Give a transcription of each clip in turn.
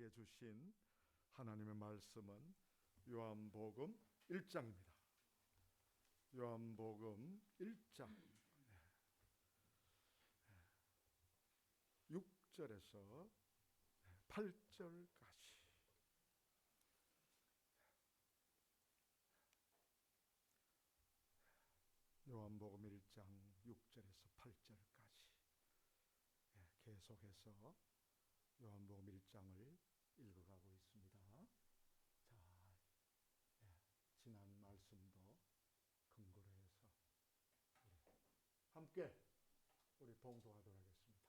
우리에게 주신 하나님의 말씀은 요한복음 1장입니다. 요한복음 1장 6절에서 8절까지 요한복음 1장 6절에서 8절까지 계속해서 요한복음 1장을 읽어가고 있습니다. 자, 지난 말씀도 근거로 해서 함께 우리 봉독하도록 하겠습니다.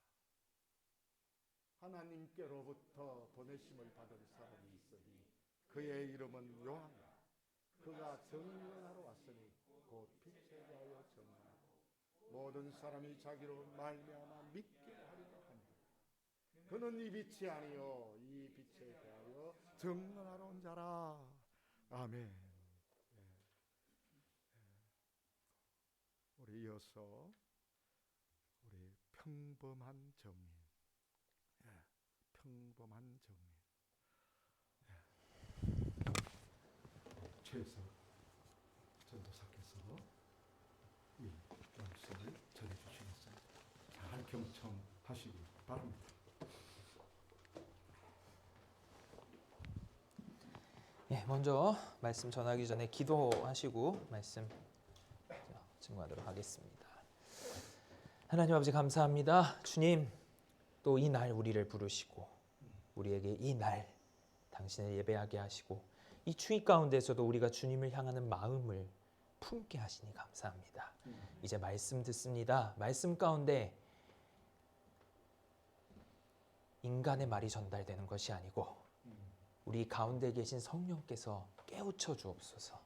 하나님께로부터 보내심을 받은 사람이 있으니 그의 이름은 요한이라. 그가 증언하러 왔으니 곧 빛에 대하여 증언하고 모든 사람이 자기로 말미암아 믿게 하리라 하니라. 그는 이 빛이 아니요 이 빛에 대하여 증언하러 온 자라. 아멘. 우리 이어서 우리 평범한 정인, 평범한 정인, 최석 전도사께서 이 말씀을 전해주시겠습니다. 잘 경청하시기 바랍니다. 먼저 말씀 전하기 전에 기도하시고 말씀 증거하도록 하겠습니다. 하나님 아버지 감사합니다. 주님, 또 이 날 우리를 부르시고 우리에게 이 날 당신을 예배하게 하시고 이 추위 가운데서도 우리가 주님을 향하는 마음을 품게 하시니 감사합니다. 이제 말씀 듣습니다. 말씀 가운데 인간의 말이 전달되는 것이 아니고 우리 가운데 계신 성령께서 깨우쳐 주옵소서.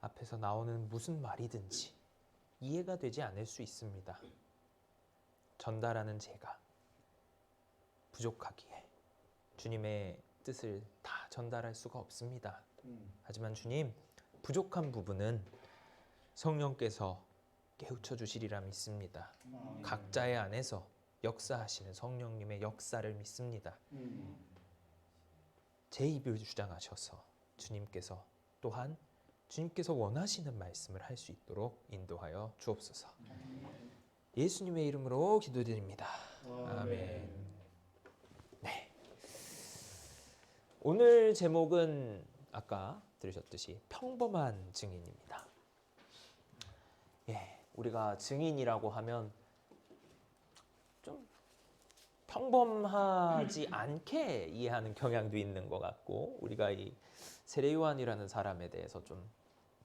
앞에서 나오는 무슨 말이든지 이해가 되지 않을 수 있습니다. 전달하는 제가 부족하기에 주님의 뜻을 다 전달할 수가 없습니다. 하지만 주님, 부족한 부분은 성령께서 깨우쳐 주시리라 믿습니다. 각자의 안에서 역사하시는 성령님의 역사를 믿습니다. 제 입을 주장하셔서 주님께서 또한 주님께서 원하시는 말씀을 할 수 있도록 인도하여 주옵소서. 예수님의 이름으로 기도드립니다. 아멘. 네. 오늘 제목은 아까 들으셨듯이 평범한 증인입니다. 우리가 증인이라고 하면 좀 평범하지 않게 이해하는 경향도 있는 것 같고, 우리가 이 세례 요한이라는 사람에 대해서 좀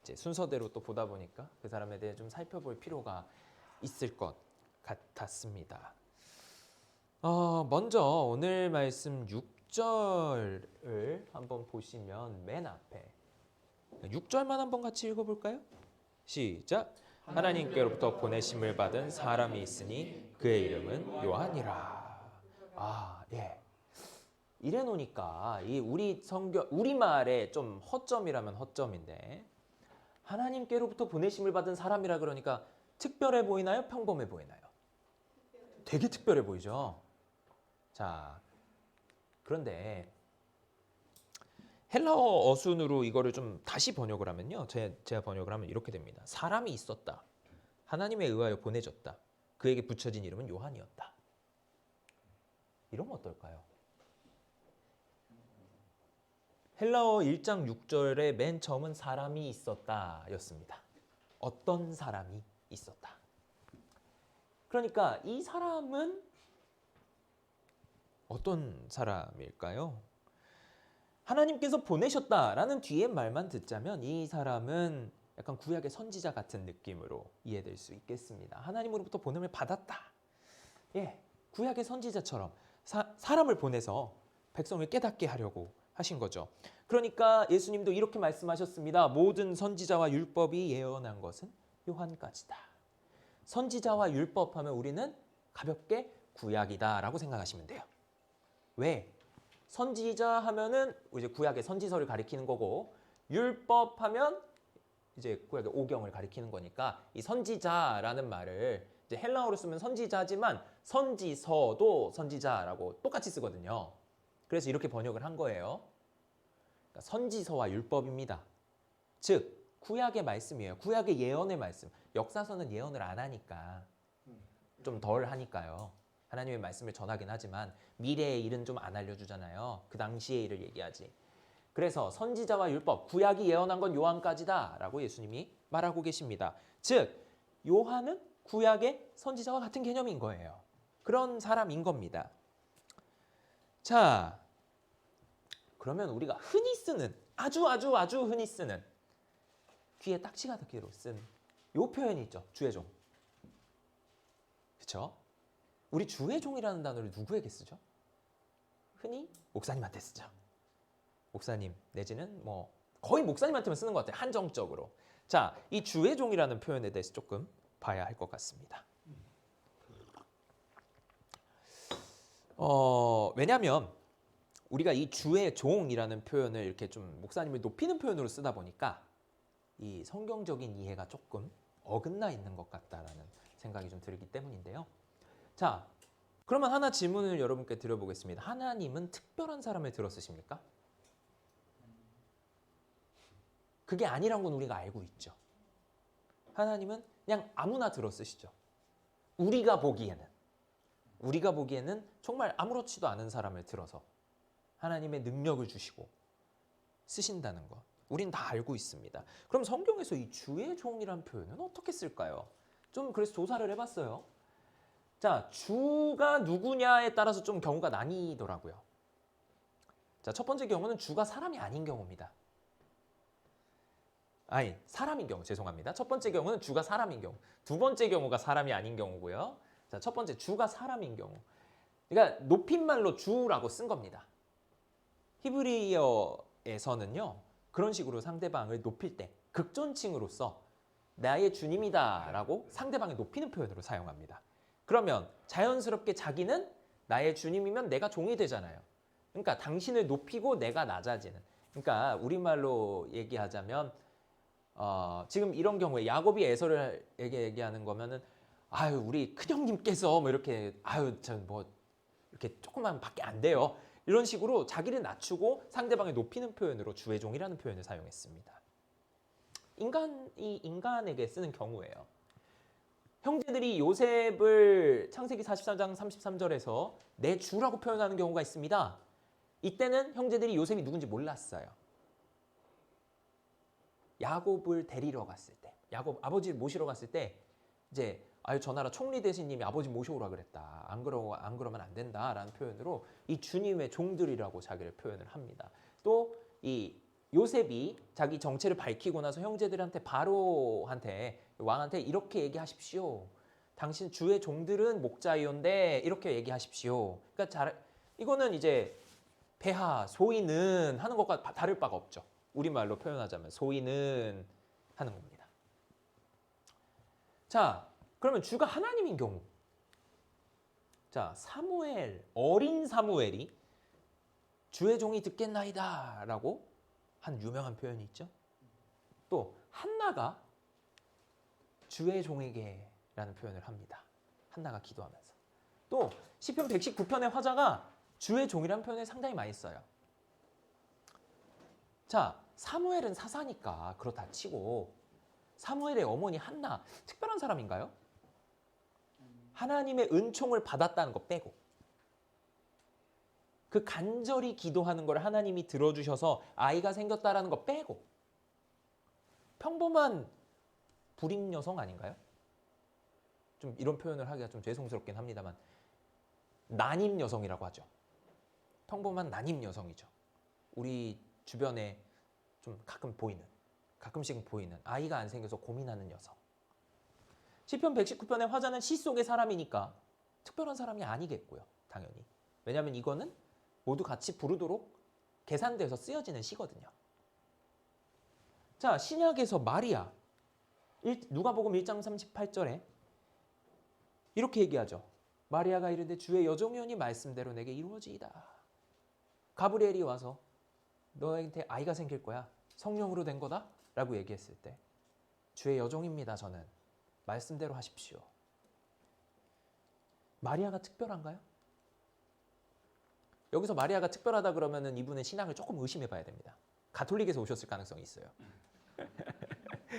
이제 순서대로 또 보다 보니까 그 사람에 대해 좀 살펴볼 필요가 있을 것 같았습니다. 먼저 오늘 말씀 6절을 한번 보시면 맨 앞에 6절만 한번 같이 읽어볼까요? 시작! 하나님께로부터 보내심을 받은 사람이 있으니 그의 이름은 요한이라. 이래 놓으니까 이 우리 성경 우리말에 좀 허점이라면 허점인데, 하나님께로부터 보내심을 받은 사람이라 그러니까 특별해 보이나요? 평범해 보이나요? 되게 특별해 보이죠? 자, 그런데 헬라어 어순으로 이거를 좀 다시 번역을 하면요, 제가 번역을 하면 이렇게 됩니다. 사람이 있었다. 하나님에 의하여 보내졌다. 그에게 붙여진 이름은 요한이었다. 이러면 어떨까요? 헬라어 1장 6절의 맨 처음은 사람이 있었다 였습니다. 어떤 사람이 있었다. 그러니까 이 사람은 어떤 사람일까요? 하나님께서 보내셨다라는 뒤에 말만 듣자면 이 사람은 약간 구약의 선지자 같은 느낌으로 이해될 수 있겠습니다. 하나님으로부터 보냄을 받았다. 구약의 선지자처럼 사람을 보내서 백성을 깨닫게 하려고 하신 거죠. 그러니까 예수님도 이렇게 말씀하셨습니다. 모든 선지자와 율법이 예언한 것은 요한까지다. 선지자와 율법 하면 우리는 가볍게 구약이다 라고 생각하시면 돼요. 왜? 선지자 하면은 이제 구약의 선지서를 가리키는 거고, 율법 하면 이제 구약의 오경을 가리키는 거니까 이 선지자라는 말을 이제 헬라어로 쓰면 선지자지만 선지서도 선지자라고 똑같이 쓰거든요. 그래서 이렇게 번역을 한 거예요. 그러니까 선지서와 율법입니다. 즉 구약의 말씀이에요. 구약의 예언의 말씀. 역사서는 예언을 안 하니까 좀 덜 하니까요. 하나님의 말씀을 전하긴 하지만 미래의 일은 좀 안 알려주잖아요. 그 당시의 일을 얘기하지. 그래서 선지자와 율법, 구약이 예언한 건 요한까지다라고 예수님이 말하고 계십니다. 즉 요한은 구약의 선지자와 같은 개념인 거예요. 그런 사람인 겁니다. 자, 그러면 우리가 흔히 쓰는 아주 흔히 쓰는 귀에 딱지가 듣기로 쓴 요 표현이 있죠. 주의 종. 그렇죠? 우리 주의 종이라는 단어를 누구에게 쓰죠? 흔히 목사님한테 쓰죠. 목사님 내지는 뭐 거의 목사님한테만 쓰는 것 같아요. 한정적으로. 자, 이 주의 종이라는 표현에 대해서 조금 봐야 할 것 같습니다. 왜냐하면 우리가 이 주의 종이라는 표현을 이렇게 좀 목사님을 높이는 표현으로 쓰다 보니까 이 성경적인 이해가 조금 어긋나 있는 것 같다라는 생각이 좀 들기 때문인데요. 자, 그러면 하나 질문을 여러분께 드려보겠습니다. 하나님은 특별한 사람을 들어 쓰십니까? 그게 아니란 건 우리가 알고 있죠. 하나님은 그냥 아무나 들어 쓰시죠. 우리가 보기에는 정말 아무렇지도 않은 사람을 들어서 하나님의 능력을 주시고 쓰신다는 것. 우린 다 알고 있습니다. 그럼 성경에서 이 주의 종이란 표현은 어떻게 쓸까요? 좀 그래서 조사를 해봤어요. 자, 주가 누구냐에 따라서 좀 경우가 나뉘더라고요. 자, 첫 번째 경우는 주가 사람이 아닌 경우입니다. 아니, 사람인 경우, 죄송합니다. 첫 번째 경우는 주가 사람인 경우. 두 번째 경우가 사람이 아닌 경우고요. 자, 첫 번째 주가 사람인 경우. 그러니까 높임말로 주라고 쓴 겁니다. 히브리어에서는요. 그런 식으로 상대방을 높일 때 극존칭으로서 나의 주님이다라고 상대방을 높이는 표현으로 사용합니다. 그러면 자연스럽게 자기는 나의 주님이면 내가 종이 되잖아요. 그러니까 당신을 높이고 내가 낮아지는. 그러니까 우리말로 얘기하자면 지금 이런 경우에 야곱이 에서를 얘기하는 거면은 아유 우리 큰형님께서 뭐 이렇게 아유 저 뭐 이렇게 조금만 밖에 안 돼요. 이런 식으로 자기를 낮추고 상대방을 높이는 표현으로 주의 종이라는 표현을 사용했습니다. 인간이 인간에게 쓰는 경우예요. 형제들이 요셉을 창세기 44장 33절에서 내 주라고 표현하는 경우가 있습니다. 이때는 형제들이 요셉이 누군지 몰랐어요. 야곱을 데리러 갔을 때, 야곱 아버지를 모시러 갔을 때 이제 아유 저 나라 총리 대신님이 아버지 모셔오라 그랬다. 안 그러면 안 된다라는 표현으로 이 주님의 종들이라고 자기를 표현을 합니다. 또 이 요셉이 자기 정체를 밝히고 나서 형제들한테 바로한테 왕한테 이렇게 얘기하십시오. 당신 주의 종들은 목자이온데 이렇게 얘기하십시오. 그러니까 이거는 이제 폐하 소위는 하는 것과 다를 바가 없죠. 우리말로 표현하자면 소위는 하는 겁니다. 자, 그러면 주가 하나님인 경우. 자, 사무엘, 어린 사무엘이 주의 종이 듣겠나이다 라고 한 유명한 표현이 있죠. 또 한나가 주의 종에게 라는 표현을 합니다. 한나가 기도하면서. 또 시편 119편의 화자가 주의 종이라는 표현을 상당히 많이 써요. 자, 사무엘은 사사니까 그렇다 치고 사무엘의 어머니 한나 특별한 사람인가요? 하나님의 은총을 받았다는 거 빼고 그 간절히 기도하는 걸 하나님이 들어주셔서 아이가 생겼다라는 거 빼고 평범한 불임 여성 아닌가요? 좀 이런 표현을 하기가 좀 죄송스럽긴 합니다만 난임 여성이라고 하죠. 평범한 난임 여성이죠. 우리 주변에 좀 가끔씩 보이는 아이가 안 생겨서 고민하는 여성. 시편 119편의 화자는 시 속의 사람이니까 특별한 사람이 아니겠고요. 당연히. 왜냐하면 이거는 모두 같이 부르도록 계산돼서 쓰여지는 시거든요. 자, 신약에서 마리아. 누가복음 1장 38절에 이렇게 얘기하죠. 마리아가 이르되 주의 여종이오니 말씀대로 내게 이루어지이다. 가브리엘이 와서 너한테 아이가 생길 거야. 성령으로 된 거다. 라고 얘기했을 때 주의 여종입니다. 저는. 말씀대로 하십시오. 마리아가 특별한가요? 여기서 마리아가 특별하다 그러면은 이분의 신앙을 조금 의심해 봐야 됩니다. 가톨릭에서 오셨을 가능성이 있어요.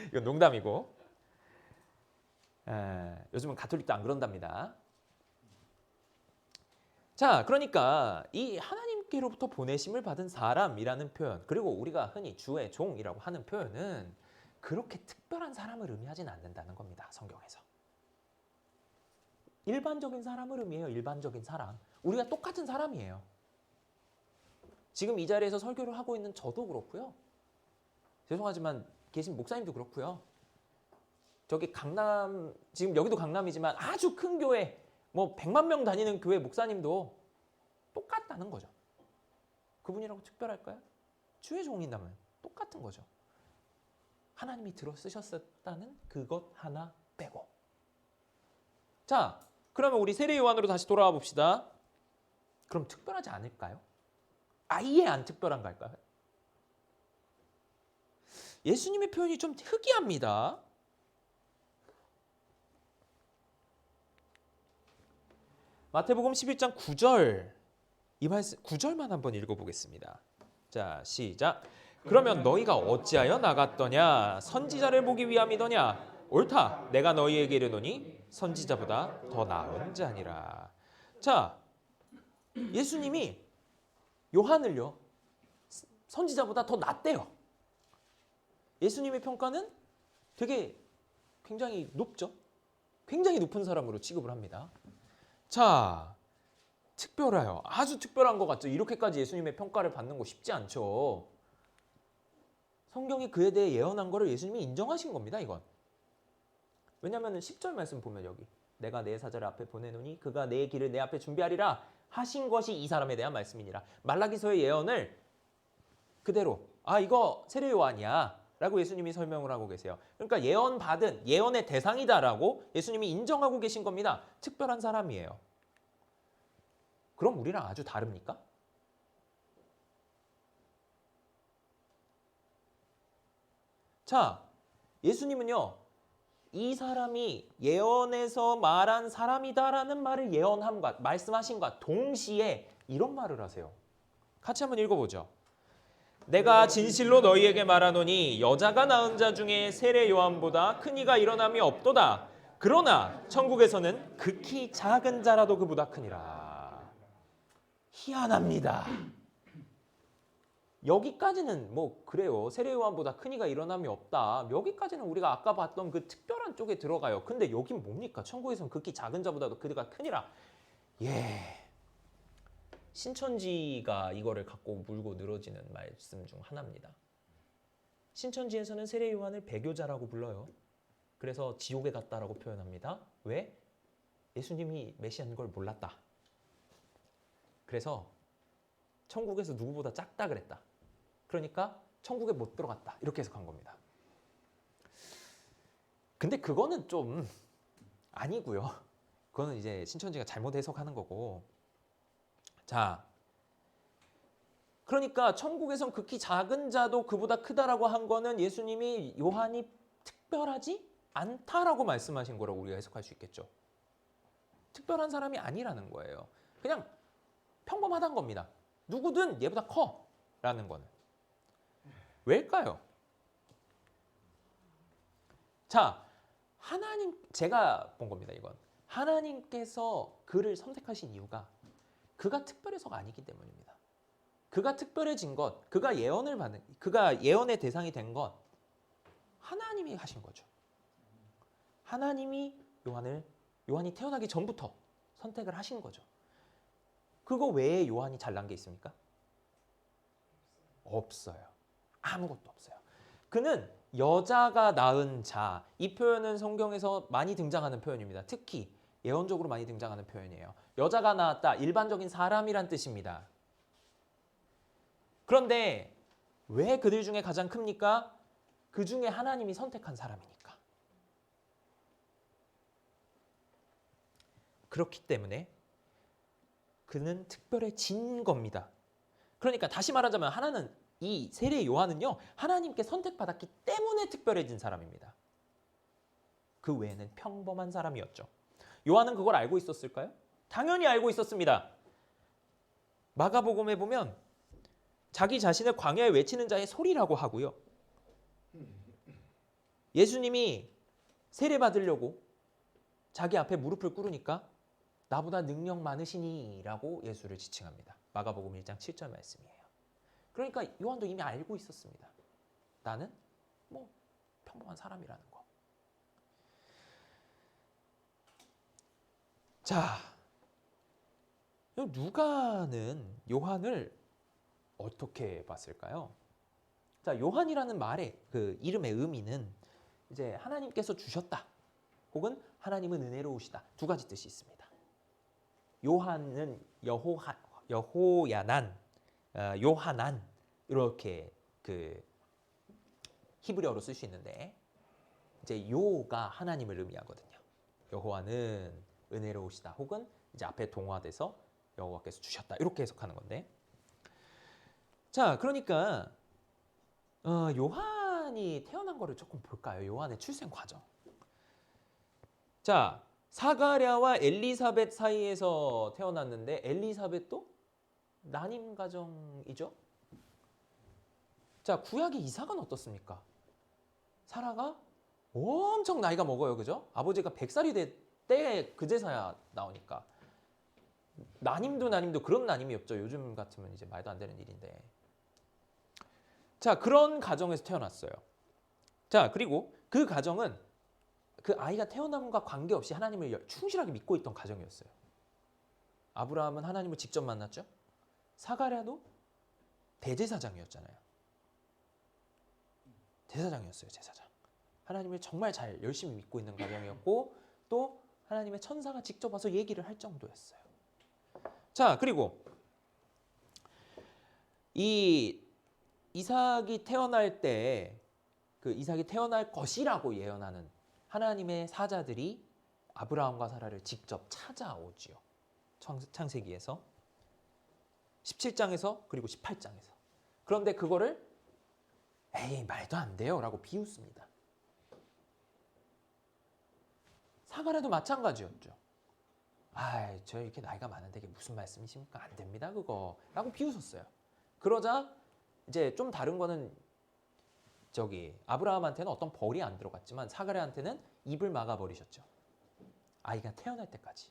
이건 농담이고. 요즘은 가톨릭도 안 그런답니다. 자, 그러니까 이 하나님께로부터 보내심을 받은 사람이라는 표현, 그리고 우리가 흔히 주의 종이라고 하는 표현은 그렇게 특별한 사람을 의미하진 않는다는 겁니다. 성경에서. 일반적인 사람을 의미해요. 일반적인 사람. 우리가 똑같은 사람이에요. 지금 이 자리에서 설교를 하고 있는 저도 그렇고요. 죄송하지만 계신 목사님도 그렇고요. 저기 강남, 지금 여기도 강남이지만 아주 큰 교회, 뭐 100만 명 다니는 교회 목사님도 똑같다는 거죠. 그분이라고 특별할까요? 주의 종인다면 똑같은 거죠. 하나님이 들어 쓰셨다는 그것 하나 빼고. 자, 그러면 우리 세례 요한으로 다시 돌아와 봅시다. 그럼 특별하지 않을까요? 아예 안 특별한가요? 예수님의 표현이 좀 특이합니다. 마태복음 11장 9절, 이 말씀 9절만 한번 읽어보겠습니다. 자, 시작. 그러면 너희가 어찌하여 나갔더냐? 선지자를 보기 위함이더냐? 옳다. 내가 너희에게 이르노니 선지자보다 더 나은 자니라. 자, 예수님이 요한을요, 선지자보다 더 낫대요. 예수님의 평가는 되게 굉장히 높죠. 굉장히 높은 사람으로 취급을 합니다. 자, 특별해요. 아주 특별한 것 같죠. 이렇게까지 예수님의 평가를 받는 거 쉽지 않죠. 성경이 그에 대해 예언한 거를 예수님이 인정하신 겁니다. 이건. 왜냐하면 10절 말씀 보면 여기 내가 내 사자를 앞에 보내노니 그가 내 길을 내 앞에 준비하리라 하신 것이 이 사람에 대한 말씀이니라. 말라기서의 예언을 그대로 이거 세례 요한이야 라고 예수님이 설명을 하고 계세요. 그러니까 예언받은 예언의 대상이다라고 예수님이 인정하고 계신 겁니다. 특별한 사람이에요. 그럼 우리랑 아주 다릅니까? 자, 예수님은요, 이 사람이 예언에서 말한 사람이다라는 말을 예언함과 말씀하신과 동시에 이런 말을 하세요. 같이 한번 읽어보죠. 내가 진실로 너희에게 말하노니 여자가 낳은 자 중에 세례 요한보다 큰 이가 일어남이 없도다. 그러나 천국에서는 극히 작은 자라도 그보다 크니라. 희한합니다. 여기까지는 뭐 그래요. 세례 요한보다 큰 이가 일어남이 없다. 여기까지는 우리가 아까 봤던 그 특별한 쪽에 들어가요. 근데 여긴 뭡니까? 천국에서는 극히 작은 자보다도 그가 크니라. 신천지가 이거를 갖고 물고 늘어지는 말씀 중 하나입니다. 신천지에서는 세례 요한을 배교자라고 불러요. 그래서 지옥에 갔다라고 표현합니다. 왜? 예수님이 메시아인 걸 몰랐다. 그래서 천국에서 누구보다 작다 그랬다. 그러니까 천국에 못 들어갔다. 이렇게 해석한 겁니다. 근데 그거는 좀 아니고요. 그거는 이제 신천지가 잘못 해석하는 거고. 자, 그러니까 천국에선 극히 작은 자도 그보다 크다라고 한 거는 예수님이 요한이 특별하지 않다라고 말씀하신 거라고 우리가 해석할 수 있겠죠. 특별한 사람이 아니라는 거예요. 그냥 평범하다는 겁니다. 누구든 얘보다 커라는 거는. 왜일까요? 자, 제가 본 겁니다, 이건. 하나님께서 그를 선택하신 이유가 그가 특별해서가 아니기 때문입니다. 그가 특별해진 것, 그가 예언의 대상이 된 것, 하나님이 하신 거죠. 하나님이 요한이 태어나기 전부터 선택을 하신 거죠. 그거 외에 요한이 잘난 게 있습니까? 없어요. 아무것도 없어요. 그는 여자가 낳은 자, 이 표현은 성경에서 많이 등장하는 표현입니다. 특히 예언적으로 많이 등장하는 표현이에요. 여자가 낳았다, 일반적인 사람이란 뜻입니다. 그런데 왜 그들 중에 가장 큽니까? 그 중에 하나님이 선택한 사람이니까. 그렇기 때문에 그는 특별해진 겁니다. 그러니까 다시 말하자면 이 세례 요한은요, 하나님께 선택받았기 때문에 특별해진 사람입니다. 그 외에는 평범한 사람이었죠. 요한은 그걸 알고 있었을까요? 당연히 알고 있었습니다. 마가복음에 보면 자기 자신을 광야에 외치는 자의 소리라고 하고요. 예수님이 세례 받으려고 자기 앞에 무릎을 꿇으니까 나보다 능력 많으시니라고 예수를 지칭합니다. 마가복음 1장 7절 말씀이에요. 그러니까 요한도 이미 알고 있었습니다. 나는 뭐 평범한 사람이라는 거. 자, 누가는 요한을 어떻게 봤을까요? 자, 요한이라는 말의 그 이름의 의미는 이제 하나님께서 주셨다, 혹은 하나님은 은혜로우시다, 두 가지 뜻이 있습니다. 요한은 여호야난, 요하난 이렇게 그 히브리어로 쓸 수 있는데 이제 요가 하나님을 의미하거든요. 여호와는 은혜로우시다, 혹은 이제 앞에 동화돼서 여호와께서 주셨다, 이렇게 해석하는 건데, 자, 그러니까 요한이 태어난 거를 조금 볼까요? 요한의 출생 과정. 자, 사가랴와 엘리사벳 사이에서 태어났는데 엘리사벳도 난임 가정이죠. 자, 구약의 이삭은 어떻습니까? 사라가 엄청 나이가 먹어요, 그죠? 아버지가 100살이 될 때 그제서야 나오니까 난임도 그런 난임이 없죠. 요즘 같으면 이제 말도 안 되는 일인데. 자, 그런 가정에서 태어났어요. 자, 그리고 그 가정은 그 아이가 태어남과 관계없이 하나님을 충실하게 믿고 있던 가정이었어요. 아브라함은 하나님을 직접 만났죠. 사가랴도 대제사장이었잖아요. 제사장이었어요, 제사장. 하나님을 정말 잘 열심히 믿고 있는 가정이었고, 또 하나님의 천사가 직접 와서 얘기를 할 정도였어요. 자, 그리고 이 이삭이 태어날 때 그 이삭이 태어날 것이라고 예언하는 하나님의 사자들이 아브라함과 사라를 직접 찾아오지요. 창세기에서 17장에서 그리고 18장에서. 그런데 그거를 에이, 말도 안 돼요 라고 비웃습니다. 사가랴도 마찬가지였죠. 아이, 저 이렇게 나이가 많은데 이게 무슨 말씀이십니까? 안 됩니다 그거 라고 비웃었어요. 그러자 이제 좀 다른 거는 아브라함한테는 어떤 벌이 안 들어갔지만 사가랴한테는 입을 막아버리셨죠. 아이가 태어날 때까지.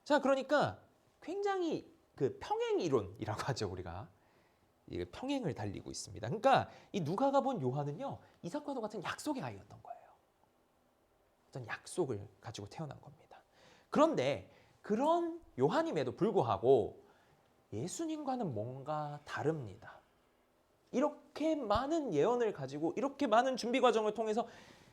자, 그러니까 굉장히 그 평행 이론이라고 하죠, 우리가. 이 평행을 달리고 있습니다. 그러니까 이 누가가 본 요한은요, 이삭과도 같은 약속의 아이였던 거예요. 어떤 약속을 가지고 태어난 겁니다. 그런데 그런 요한임에도 불구하고 예수님과는 뭔가 다릅니다. 이렇게 많은 예언을 가지고 이렇게 많은 준비 과정을 통해서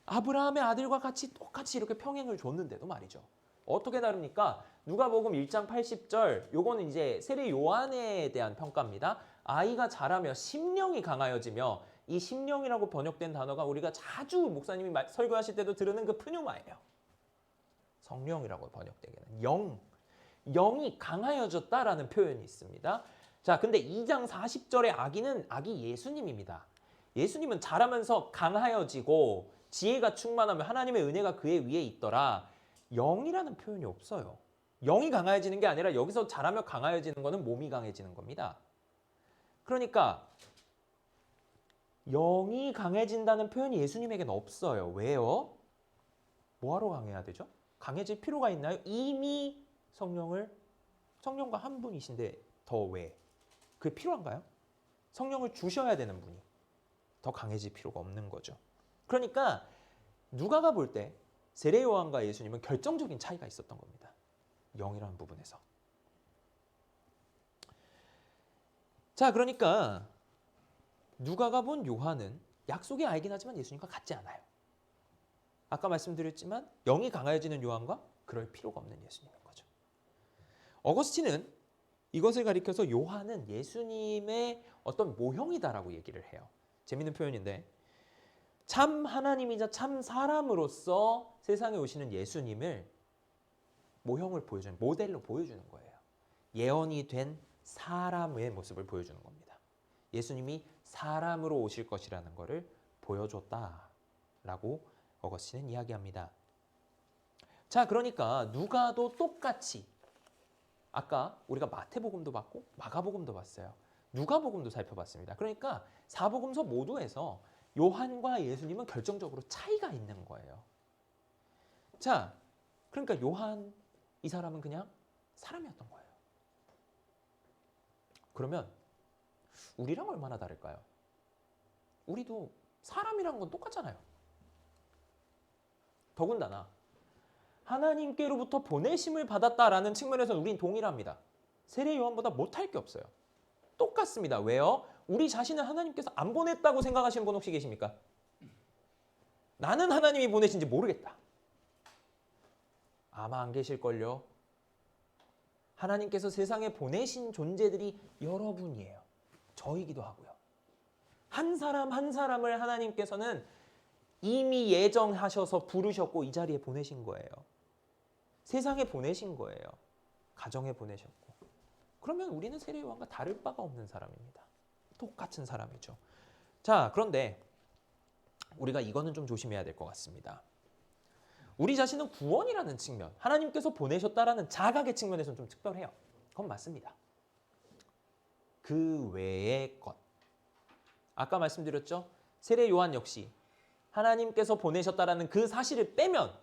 아브라함의 아들과 같이 똑같이 이렇게 평행을 줬는데도 말이죠. 어떻게 다릅니까? 누가복음 1장 80절, 요거는 이제 세례 요한에 대한 평가입니다. 아이가 자라며 심령이 강하여지며, 이 심령이라고 번역된 단어가 우리가 자주 목사님이 설교하실 때도 들으는 그 푸뉴마예요. 성령이라고 번역되기는 영이 강하여졌다라는 표현이 있습니다. 자, 근데 2장 40절의 아기 예수님입니다. 예수님은 자라면서 강하여지고 지혜가 충만하며 하나님의 은혜가 그의 위에 있더라. 영이라는 표현이 없어요. 영이 강하여지는 게 아니라 여기서 자라며 강하여지는 거는 몸이 강해지는 겁니다. 그러니까 영이 강해진다는 표현이 예수님에게는 없어요. 왜요? 뭐하러 강해야 되죠? 강해질 필요가 있나요? 이미 성령과 한 분이신데 더 왜? 그게 필요한가요? 성령을 주셔야 되는 분이 더 강해질 필요가 없는 거죠. 그러니까 누가가 볼 때 세례 요한과 예수님은 결정적인 차이가 있었던 겁니다. 영이라는 부분에서. 자, 그러니까 누가가 본 요한은 약속의 아이긴 하지만 예수님과 같지 않아요. 아까 말씀드렸지만 영이 강해지는 요한과 그럴 필요가 없는 예수님인 거죠. 어거스틴은 이것을 가리켜서 요한은 예수님의 어떤 모형이다라고 얘기를 해요. 재밌는 표현인데, 참 하나님이자 참 사람으로서 세상에 오시는 예수님을 모형을 보여주는, 모델로 보여주는 거예요. 예언이 된 사람의 모습을 보여주는 겁니다. 예수님이 사람으로 오실 것이라는 것을 보여줬다라고 어거스틴은 이야기합니다. 자, 그러니까 누가도 똑같이 아까 우리가 마태복음도 봤고 마가복음도 봤어요. 누가복음도 살펴봤습니다. 그러니까 사복음서 모두에서 요한과 예수님은 결정적으로 차이가 있는 거예요. 자, 그러니까 요한 이 사람은 그냥 사람이었던 거예요. 그러면 우리랑 얼마나 다를까요? 우리도 사람이란 건 똑같잖아요. 더군다나 하나님께로부터 보내심을 받았다라는 측면에서는 우린 동일합니다. 세례 요한보다 못할 게 없어요. 똑같습니다. 왜요? 우리 자신을 하나님께서 안 보냈다고 생각하시는 분 혹시 계십니까? 나는 하나님이 보내신지 모르겠다. 아마 안 계실걸요. 하나님께서 세상에 보내신 존재들이 여러분이에요. 저이기도 하고요. 한 사람 한 사람을 하나님께서는 이미 예정하셔서 부르셨고 이 자리에 보내신 거예요. 세상에 보내신 거예요. 가정에 보내셨고. 그러면 우리는 세례 요한과 다를 바가 없는 사람입니다. 똑같은 사람이죠. 자, 그런데 우리가 이거는 좀 조심해야 될 것 같습니다. 우리 자신은 구원이라는 측면, 하나님께서 보내셨다라는 자각의 측면에서는 좀 특별해요. 그건 맞습니다. 그 외의 것. 아까 말씀드렸죠? 세례 요한 역시 하나님께서 보내셨다라는 그 사실을 빼면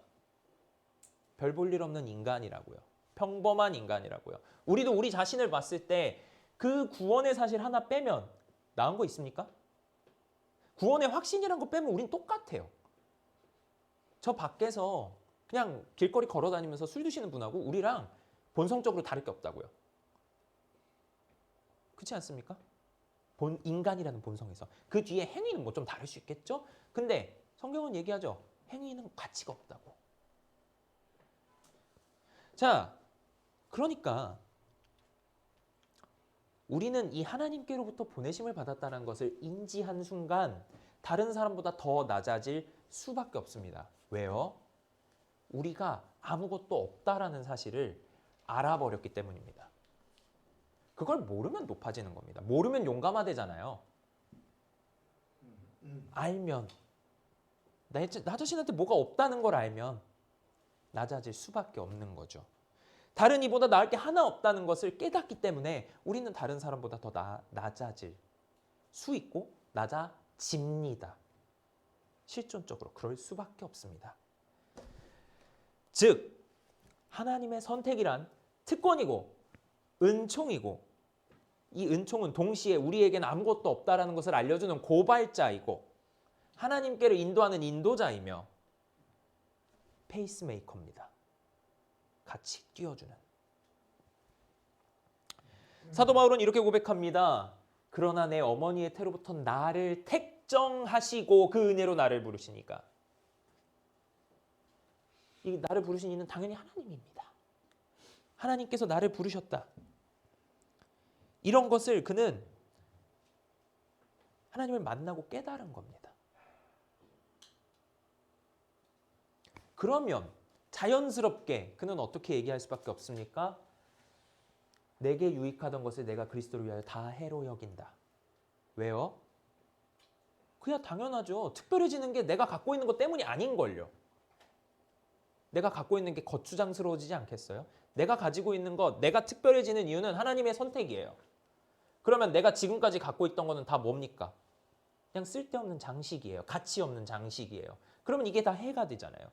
별 볼 일 없는 인간이라고요. 평범한 인간이라고요. 우리도 우리 자신을 봤을 때 그 구원의 사실 하나 빼면 나은 거 있습니까? 구원의 확신이란 거 빼면 우린 똑같아요. 저 밖에서 그냥 길거리 걸어 다니면서 술 드시는 분하고 우리랑 본성적으로 다를 게 없다고요. 그렇지 않습니까? 인간이라는 본성에서. 그 뒤에 행위는 뭐 좀 다를 수 있겠죠? 근데 성경은 얘기하죠. 행위는 가치가 없다고. 자, 그러니까 우리는 이 하나님께로부터 보내심을 받았다는 것을 인지한 순간 다른 사람보다 더 낮아질 수밖에 없습니다. 왜요? 우리가 아무것도 없다라는 사실을 알아버렸기 때문입니다. 그걸 모르면 높아지는 겁니다. 모르면 용감하대잖아요. 알면 나 자신한테 뭐가 없다는 걸 알면 낮아질 수밖에 없는 거죠. 다른 이보다 나을 게 하나 없다는 것을 깨닫기 때문에 우리는 다른 사람보다 더 낮아질 수 있고 낮아집니다. 실존적으로 그럴 수밖에 없습니다. 즉 하나님의 선택이란 특권이고 은총이고 이 은총은 동시에 우리에게는 아무것도 없다라는 것을 알려주는 고발자이고 하나님께로 인도하는 인도자이며 페이스메이커입니다. 같이 띄워주는. 사도 바울은 이렇게 고백합니다. 그러나 내 어머니의 태로부터 나를 택정하시고 그 은혜로 나를 부르시니까. 이 나를 부르신 이는 당연히 하나님입니다. 하나님께서 나를 부르셨다. 이런 것을 그는 하나님을 만나고 깨달은 겁니다. 그러면 자연스럽게 그는 어떻게 얘기할 수밖에 없습니까? 내게 유익하던 것을 내가 그리스도를 위하여 다 해로 여긴다. 왜요? 그야 당연하죠. 특별해지는 게 내가 갖고 있는 것 때문이 아닌걸요. 내가 갖고 있는 게 거추장스러워지지 않겠어요? 내가 가지고 있는 것, 내가 특별해지는 이유는 하나님의 선택이에요. 그러면 내가 지금까지 갖고 있던 거는 다 뭡니까? 그냥 쓸데없는 장식이에요. 가치 없는 장식이에요. 그러면 이게 다 해가 되잖아요.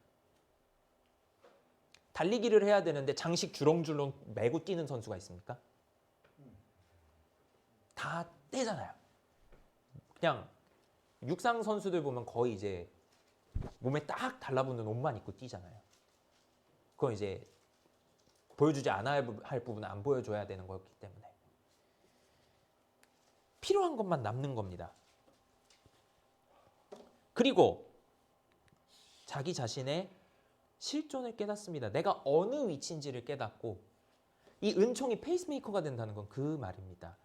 달리기를 해야 되는데 장식 주렁주렁 메고 뛰는 선수가 있습니까? 다 떼잖아요. 그냥 육상 선수들 보면 거의 이제 몸에 딱 달라붙는 옷만 입고 뛰잖아요. 그건 이제 보여주지 않아야 할 부분은 안 보여줘야 되는 거였기 때문에 필요한 것만 남는 겁니다. 그리고 자기 자신의 실존을 깨닫습니다. 내가 어느 위치인지를 깨닫고 이 은총이 페이스메이커가 된다는 건 그 말입니다.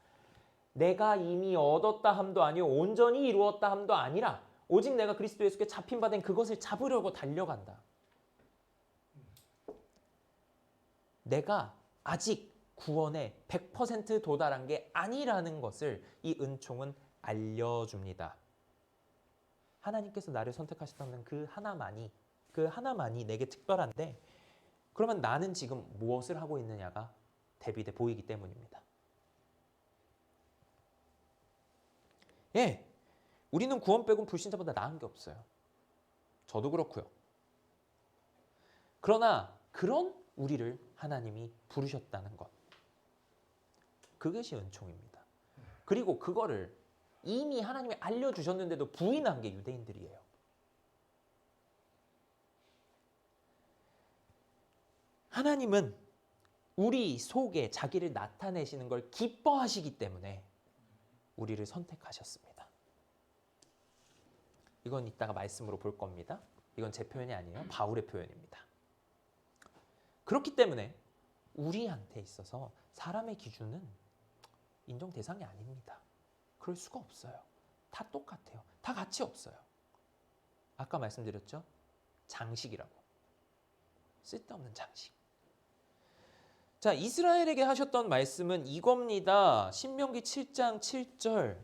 내가 이미 얻었다 함도 아니요 온전히 이루었다 함도 아니라 오직 내가 그리스도 예수께 잡힌 바 된 그것을 잡으려고 달려간다. 내가 아직 구원에 100% 도달한 게 아니라는 것을 이 은총은 알려줍니다. 하나님께서 나를 선택하셨다는 그 하나만이 내게 특별한데 그러면 나는 지금 무엇을 하고 있느냐가 대비돼 보이기 때문입니다. 예, 우리는 구원 빼곤 불신자보다 나은 게 없어요. 저도 그렇고요. 그러나 그런 우리를 하나님이 부르셨다는 것, 그것이 은총입니다. 그리고 그거를 이미 하나님이 알려주셨는데도 부인한 게 유대인들이에요. 하나님은 우리 속에 자기를 나타내시는 걸 기뻐하시기 때문에 우리를 선택하셨습니다. 이건 이따가 말씀으로 볼 겁니다. 이건 제 표현이 아니에요. 바울의 표현입니다. 그렇기 때문에 우리한테 있어서 사람의 기준은 인정 대상이 아닙니다. 그럴 수가 없어요. 다 똑같아요. 다 가치 없어요. 아까 말씀드렸죠? 장식이라고. 쓸데없는 장식. 자, 이스라엘에게 하셨던 말씀은 이겁니다. 신명기 7장 7절.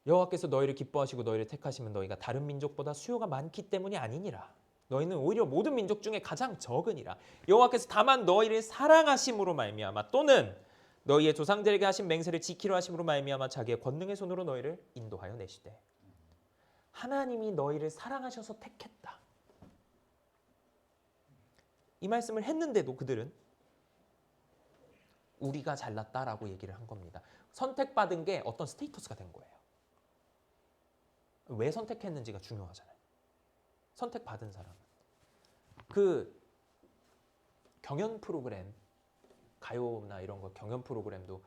여호와께서 너희를 기뻐하시고 너희를 택하시면 너희가 다른 민족보다 수요가 많기 때문이 아니니라. 너희는 오히려 모든 민족 중에 가장 적으니라. 여호와께서 다만 너희를 사랑하심으로 말미암아 또는 너희의 조상들에게 하신 맹세를 지키려 하심으로 말미암아 자기의 권능의 손으로 너희를 인도하여 내시되. 하나님이 너희를 사랑하셔서 택했다. 이 말씀을 했는데도 그들은 우리가 잘났다라고 얘기를 한 겁니다. 선택받은 게 어떤 스테이터스가 된 거예요. 왜 선택했는지가 중요하잖아요. 선택받은 사람은. 그 경연 프로그램, 가요나 이런 거 경연 프로그램도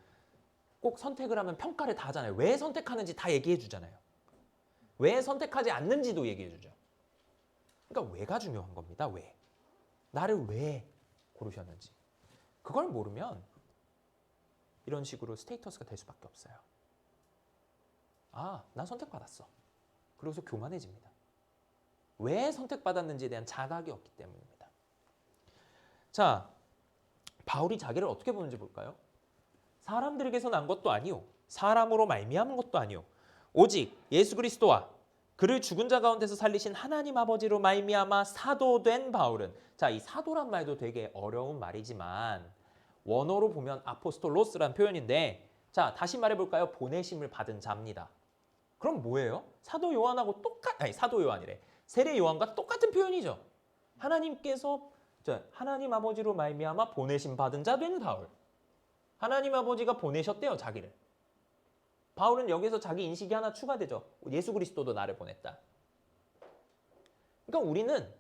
꼭 선택을 하면 평가를 다 하잖아요. 왜 선택하는지 다 얘기해 주잖아요. 왜 선택하지 않는지도 얘기해 주죠. 그러니까 왜가 중요한 겁니다. 왜? 나를 왜 고르셨는지. 그걸 모르면 이런 식으로 스테이터스가 될 수밖에 없어요. 아, 난 선택받았어. 그러고서 교만해집니다. 왜 선택받았는지에 대한 자각이 없기 때문입니다. 자, 바울이 자기를 어떻게 보는지 볼까요? 사람들에게서 난 것도 아니요. 사람으로 말미암은 것도 아니요. 오직 예수 그리스도와 그를 죽은 자 가운데서 살리신 하나님 아버지로 말미암아 사도된 바울은, 자, 이 사도란 말도 되게 어려운 말이지만 원어로 보면 아포스톨로스란 표현인데, 자, 다시 말해볼까요? 보내심을 받은 자입니다. 그럼 뭐예요? 사도 요한하고 사도 요한이래. 세례 요한과 똑같은 표현이죠. 하나님께서 하나님 아버지로 말미암아 보내심 받은 자 된 바울. 하나님 아버지가 보내셨대요, 자기를. 바울은 여기서 자기 인식이 하나 추가되죠. 예수 그리스도도 나를 보냈다. 그러니까 우리는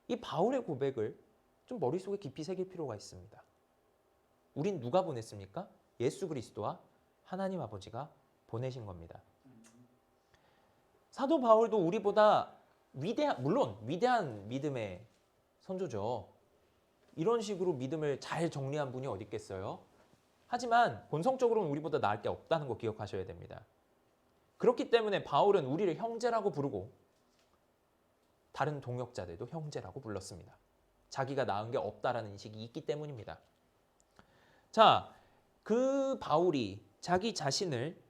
이 바울의 고백을 좀 머릿속에 깊이 새길 필요가 있습니다. 우린 누가 보냈습니까? 예수 그리스도와 하나님 아버지가 보내신 겁니다. 사도 바울도 우리보다 물론 위대한 믿음의 선조죠. 이런 식으로 믿음을 잘 정리한 분이 어디 있겠어요? 하지만 본성적으로는 우리보다 나을 게 없다는 거 기억하셔야 됩니다. 그렇기 때문에 바울은 우리를 형제라고 부르고 다른 동역자들도 형제라고 불렀습니다. 자기가 나은 게 없다라는 인식이 있기 때문입니다. 자, 그 바울이 자기 자신을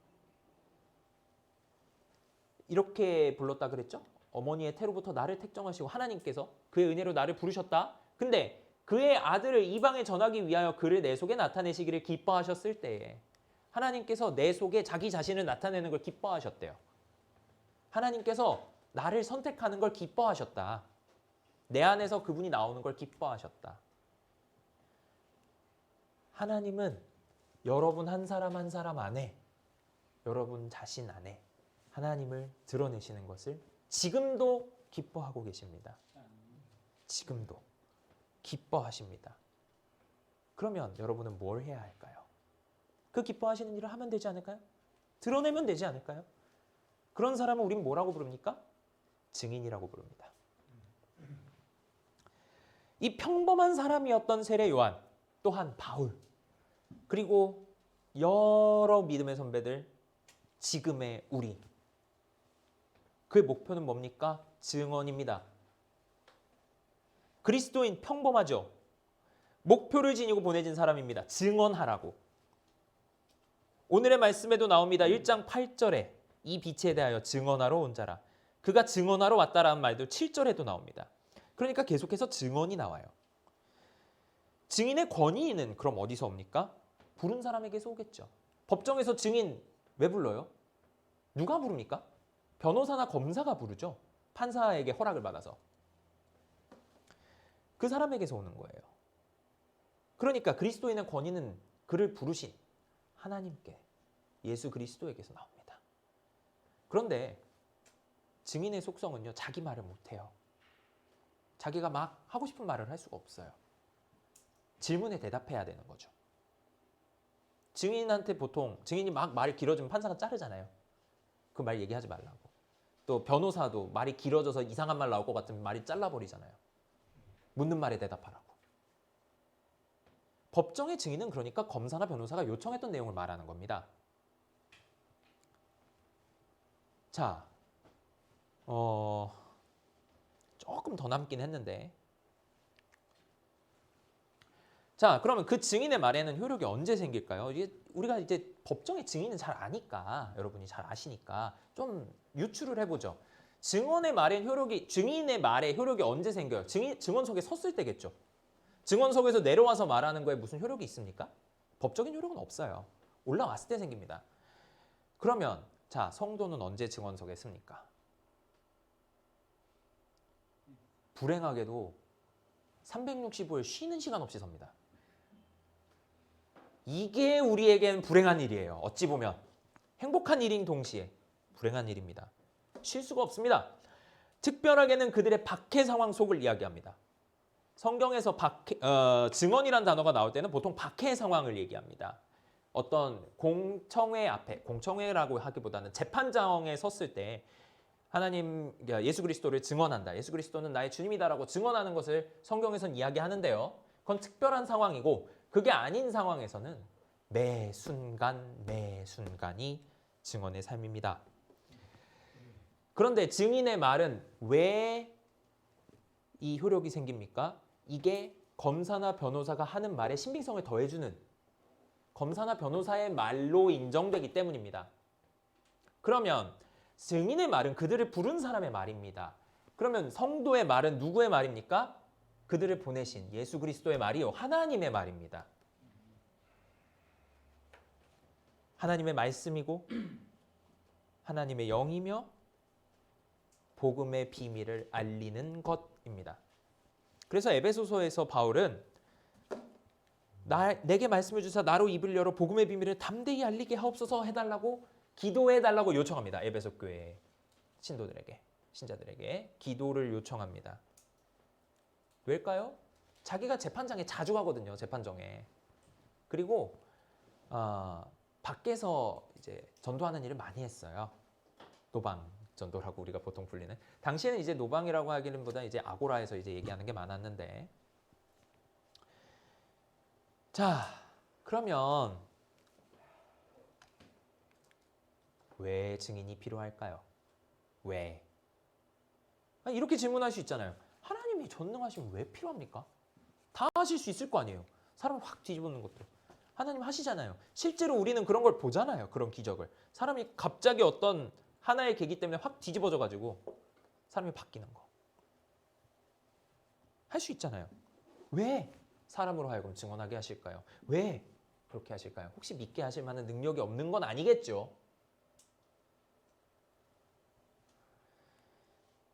이렇게 불렀다 그랬죠? 어머니의 태로부터 나를 택정하시고 하나님께서 그의 은혜로 나를 부르셨다. 근데 그의 아들을 이방에 전하기 위하여 그를 내 속에 나타내시기를 기뻐하셨을 때에 하나님께서 내 속에 자기 자신을 나타내는 걸 기뻐하셨대요. 하나님께서 나를 선택하는 걸 기뻐하셨다. 내 안에서 그분이 나오는 걸 기뻐하셨다. 하나님은 여러분 한 사람 한 사람 안에, 여러분 자신 안에 하나님을 드러내시는 것을 지금도 기뻐하고 계십니다. 지금도 기뻐하십니다. 그러면 여러분은 뭘 해야 할까요? 그 기뻐하시는 일을 하면 되지 않을까요? 드러내면 되지 않을까요? 그런 사람은 우린 뭐라고 부릅니까? 증인이라고 부릅니다. 이 평범한 사람이었던 세례 요한, 또한 바울, 그리고 여러 믿음의 선배들, 지금의 우리, 그의 목표는 뭡니까? 증언입니다. 그리스도인 평범하죠. 목표를 지니고 보내진 사람입니다. 증언하라고. 오늘의 말씀에도 나옵니다. 1장 8절에 이 빛에 대하여 증언하러 온 자라. 그가 증언하러 왔다라는 말도 7절에도 나옵니다. 그러니까 계속해서 증언이 나와요. 증인의 권위는 그럼 어디서 옵니까? 부른 사람에게서 오겠죠. 법정에서 증인 왜 불러요? 누가 부릅니까? 변호사나 검사가 부르죠. 판사에게 허락을 받아서. 그 사람에게서 오는 거예요. 그러니까 그리스도인의 권위는 그를 부르신 하나님께, 예수 그리스도에게서 나옵니다. 그런데 증인의 속성은요, 자기 말을 못해요. 자기가 막 하고 싶은 말을 할 수가 없어요. 질문에 대답해야 되는 거죠. 증인한테 보통 증인이 막 말이 길어지면 판사가 자르잖아요. 그 말 얘기하지 말라고. 또 변호사도 말이 길어져서 이상한 말 나올 것 같으면 말이 잘라버리잖아요. 묻는 말에 대답하라고. 법정의 증인은 그러니까 검사나 변호사가 요청했던 내용을 말하는 겁니다. 자, 조금 더 남긴 했는데, 자, 그러면 그 증인의 말에는 효력이 언제 생길까요? 이게 우리가 이제 법정의 증인은 잘 아니까, 여러분이 잘 아시니까 좀 유추를 해보죠. 증언의 말엔 효력이, 증인의 말에 효력이 언제 생겨요? 증언석에 섰을 때겠죠. 증언석에서 내려와서 말하는 거에 무슨 효력이 있습니까? 법적인 효력은 없어요. 올라왔을 때 생깁니다. 그러면 자, 성도는 언제 증언석에 씁니까? 불행하게도 365일 쉬는 시간 없이 섭니다. 이게 우리에겐 불행한 일이에요. 어찌 보면 행복한 일인 동시에 불행한 일입니다. 쉴 수가 없습니다. 특별하게는 그들의 박해 상황 속을 이야기합니다. 성경에서 증언이란 단어가 나올 때는 보통 박해 상황을 얘기합니다. 어떤 공청회 앞에, 공청회라고 하기보다는 재판장에 섰을 때 하나님, 예수 그리스도를 증언한다. 예수 그리스도는 나의 주님이다라고 증언하는 것을 성경에서는 이야기하는데요. 그건 특별한 상황이고, 그게 아닌 상황에서는 매 순간이 증언의 삶입니다. 그런데 증인의 말은 왜 이 효력이 생깁니까? 이게 검사나 변호사가 하는 말에 신빙성을 더해주는, 검사나 변호사의 말로 인정되기 때문입니다. 그러면 증인의 말은 그들을 부른 사람의 말입니다. 그러면 성도의 말은 누구의 말입니까? 그들을 보내신 예수 그리스도의 말이요, 하나님의 말입니다. 하나님의 말씀이고 하나님의 영이며 복음의 비밀을 알리는 것입니다. 그래서 에베소서에서 바울은 내게 말씀을 주사 나로 입을 열어 복음의 비밀을 담대히 알리게 하옵소서 해달라고, 기도해달라고 요청합니다. 에베소 교회 신도들에게, 신자들에게 기도를 요청합니다. 왜일까요? 자기가 재판장에 자주 가거든요. 재판정에. 그리고 밖에서 이제 전도하는 일을 많이 했어요. 노방 전도라고 우리가 보통 불리는. 당시에는 이제 노방이라고 하기보다 이제 아고라에서 이제 얘기하는 게 많았는데. 자, 그러면 왜 증인이 필요할까요? 왜? 이렇게 질문할 수 있잖아요. 하나님이 전능하시면 왜 필요합니까? 다 하실 수 있을 거 아니에요. 사람을 확 뒤집어놓는 것도. 하나님 하시잖아요. 실제로 우리는 그런 걸 보잖아요. 그런 기적을. 사람이 갑자기 어떤 하나의 계기 때문에 확 뒤집어져가지고 사람이 바뀌는 거. 할 수 있잖아요. 왜 사람으로 하여금 증언하게 하실까요? 왜 그렇게 하실까요? 혹시 믿게 하실 만한 능력이 없는 건 아니겠죠?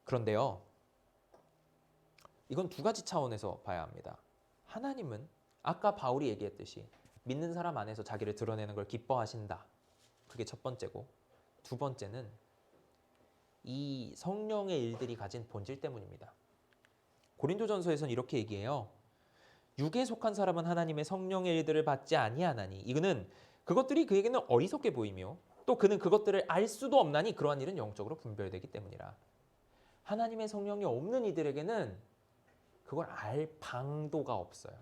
그런데요, 이건 두 가지 차원에서 봐야 합니다. 하나님은 아까 바울이 얘기했듯이 믿는 사람 안에서 자기를 드러내는 걸 기뻐하신다. 그게 첫 번째고, 두 번째는 이 성령의 일들이 가진 본질 때문입니다. 고린도전서에서는 이렇게 얘기해요. 육에 속한 사람은 하나님의 성령의 일들을 받지 아니하나니, 이거는 그것들이 그에게는 어리석게 보이며 또 그는 그것들을 알 수도 없나니 그러한 일은 영적으로 분별되기 때문이라. 하나님의 성령이 없는 이들에게는 그걸 알 방도가 없어요.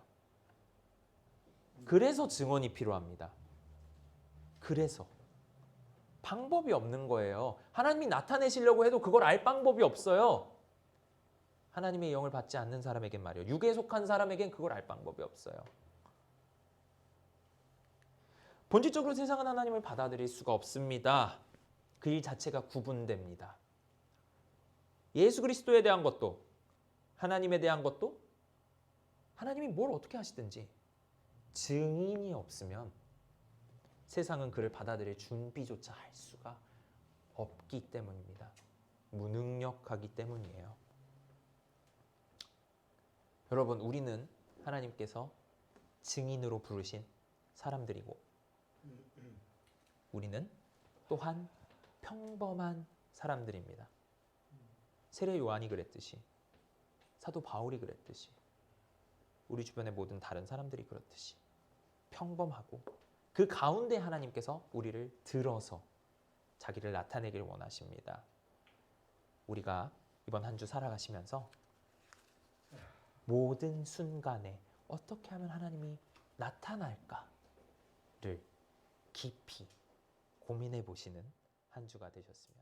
그래서 증언이 필요합니다. 그래서 방법이 없는 거예요. 하나님이 나타내시려고 해도 그걸 알 방법이 없어요. 하나님의 영을 받지 않는 사람에겐 말이에요. 육에 속한 사람에겐 그걸 알 방법이 없어요. 본질적으로 세상은 하나님을 받아들일 수가 없습니다. 그 일 자체가 구분됩니다. 예수 그리스도에 대한 것도 하나님에 대한 것도 하나님이 뭘 어떻게 하시든지 증인이 없으면 세상은 그를 받아들일 준비조차 할 수가 없기 때문입니다. 무능력하기 때문이에요. 여러분, 우리는 하나님께서 증인으로 부르신 사람들이고 우리는 또한 평범한 사람들입니다. 세례 요한이 그랬듯이, 사도 바울이 그랬듯이, 우리 주변의 모든 다른 사람들이 그렇듯이 평범하고 그 가운데 하나님께서 우리를 들어서 자기를 나타내길 원하십니다. 우리가 이번 한 주 살아가시면서 모든 순간에 어떻게 하면 하나님이 나타날까를 깊이 고민해 보시는 한 주가 되셨으면